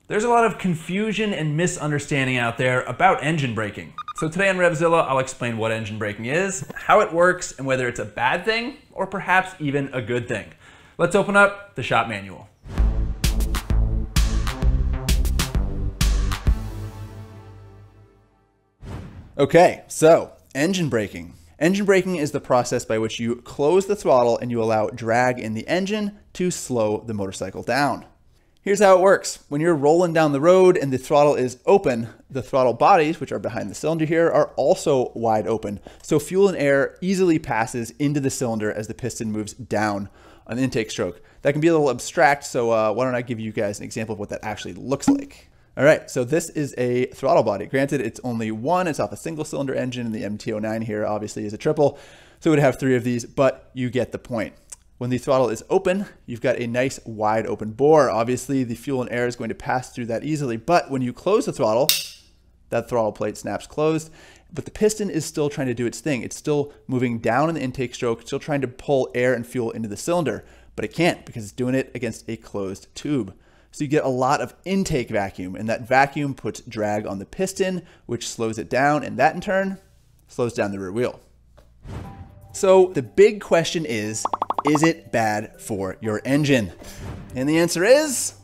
There's a lot of confusion and misunderstanding out there about engine braking. So today on RevZilla, I'll explain what engine braking is, how it works, and whether it's a bad thing or perhaps even a good thing. Let's open up the shop manual. Okay, so engine braking. Engine braking is the process by which you close the throttle and you allow drag in the engine to slow the motorcycle down. Here's how it works. When you're rolling down the road and the throttle is open, the throttle bodies, which are behind the cylinder here, are also wide open. So fuel and air easily passes into the cylinder as the piston moves down on the intake stroke. That can be a little abstract, so why don't I give you guys an example of what that actually looks like. All right, so this is a throttle body. Granted, it's only one, it's off a single cylinder engine, and the MT09 here obviously is a triple, so it would have 3 of these, but you get the point. When the throttle is open, you've got a nice wide open bore. Obviously, the fuel and air is going to pass through that easily, but when you close the throttle, that throttle plate snaps closed, but the piston is still trying to do its thing. It's still moving down in the intake stroke, still trying to pull air and fuel into the cylinder, but it can't because it's doing it against a closed tube. So you get a lot of intake vacuum, and that vacuum puts drag on the piston, which slows it down, and that in turn slows down the rear wheel. So the big question is it bad for your engine? And the answer is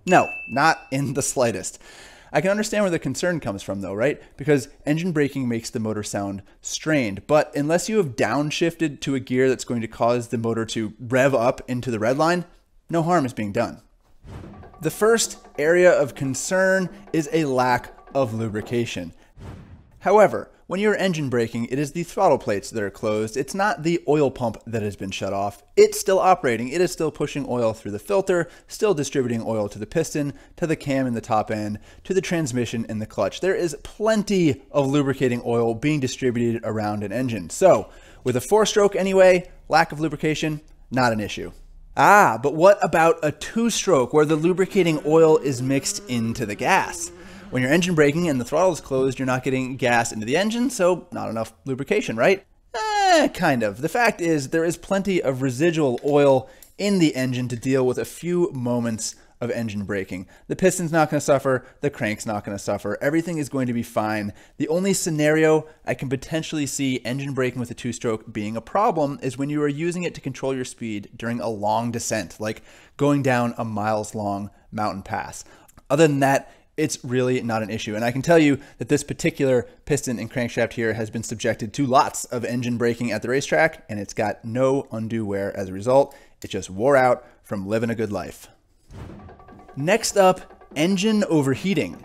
no, not in the slightest. I can understand where the concern comes from though, right? Because engine braking makes the motor sound strained, but unless you have downshifted to a gear that's going to cause the motor to rev up into the red line, no harm is being done. The first area of concern is a lack of lubrication. However, when you're engine braking, it is the throttle plates that are closed. It's not the oil pump that has been shut off. It's still operating. It is still pushing oil through the filter, still distributing oil to the piston, to the cam in the top end, to the transmission and the clutch. There is plenty of lubricating oil being distributed around an engine. So with a 4-stroke anyway, lack of lubrication, not an issue. But what about a 2-stroke where the lubricating oil is mixed into the gas? When you're engine braking and the throttle is closed, you're not getting gas into the engine, so not enough lubrication, right? Kind of. The fact is there is plenty of residual oil in the engine to deal with a few moments of engine braking. The piston's not going to suffer, the crank's not going to suffer, everything is going to be fine. The only scenario I can potentially see engine braking with a 2-stroke being a problem is when you are using it to control your speed during a long descent, like going down a miles-long mountain pass. Other than that, it's really not an issue. And I can tell you that this particular piston and crankshaft here has been subjected to lots of engine braking at the racetrack, and it's got no undue wear as a result. It just wore out from living a good life. Next up, engine overheating.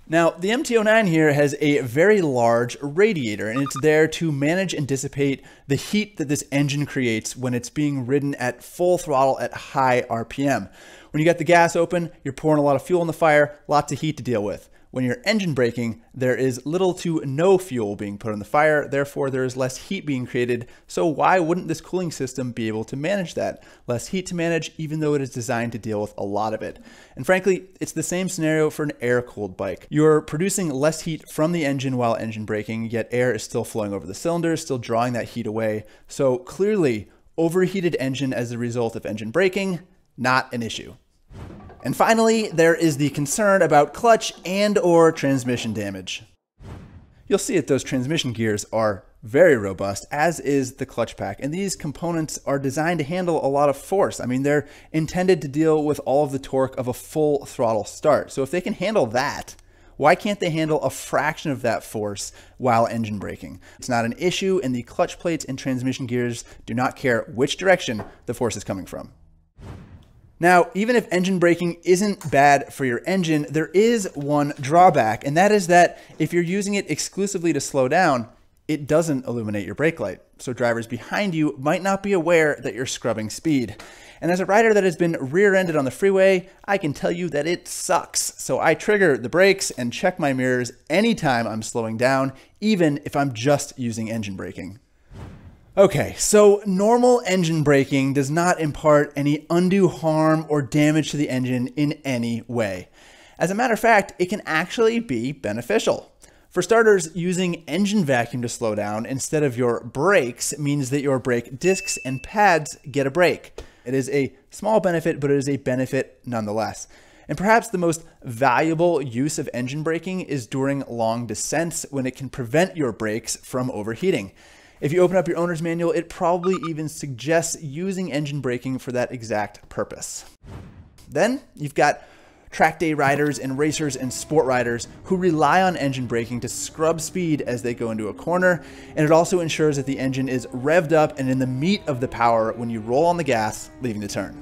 Now, the MT09 here has a very large radiator, and it's there to manage and dissipate the heat that this engine creates when it's being ridden at full throttle at high RPM. When you got the gas open, you're pouring a lot of fuel in the fire, lots of heat to deal with. When you're engine braking, there is little to no fuel being put on the fire, therefore there is less heat being created, so why wouldn't this cooling system be able to manage that? Less heat to manage, even though it is designed to deal with a lot of it. And frankly, it's the same scenario for an air-cooled bike. You're producing less heat from the engine while engine braking, yet air is still flowing over the cylinders, still drawing that heat away. So clearly, overheated engine as a result of engine braking, not an issue. And finally, there is the concern about clutch and/or transmission damage. You'll see that those transmission gears are very robust, as is the clutch pack. And these components are designed to handle a lot of force. I mean, they're intended to deal with all of the torque of a full throttle start. So if they can handle that, why can't they handle a fraction of that force while engine braking? It's not an issue, and the clutch plates and transmission gears do not care which direction the force is coming from. Now, even if engine braking isn't bad for your engine, there is one drawback, and that is that if you're using it exclusively to slow down, it doesn't illuminate your brake light. So drivers behind you might not be aware that you're scrubbing speed. And as a rider that has been rear-ended on the freeway, I can tell you that it sucks. So I trigger the brakes and check my mirrors anytime I'm slowing down, even if I'm just using engine braking. Okay, so normal engine braking does not impart any undue harm or damage to the engine in any way. As a matter of fact, it can actually be beneficial. For starters, using engine vacuum to slow down instead of your brakes means that your brake discs and pads get a break. It is a Small benefit, but it is a benefit nonetheless. And perhaps the most valuable use of engine braking is during long descents when it can prevent your brakes from overheating. If you open up your owner's manual, it probably even suggests using engine braking for that exact purpose. Then you've got track day riders and racers and sport riders who rely on engine braking to scrub speed as they go into a corner, and it also ensures that the engine is revved up and in the meat of the power when you roll on the gas, leaving the turn.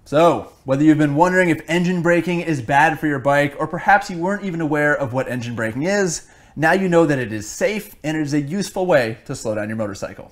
So, whether you've been wondering if engine braking is bad for your bike, or perhaps you weren't even aware of what engine braking is, now you know that it is safe and it is a useful way to slow down your motorcycle.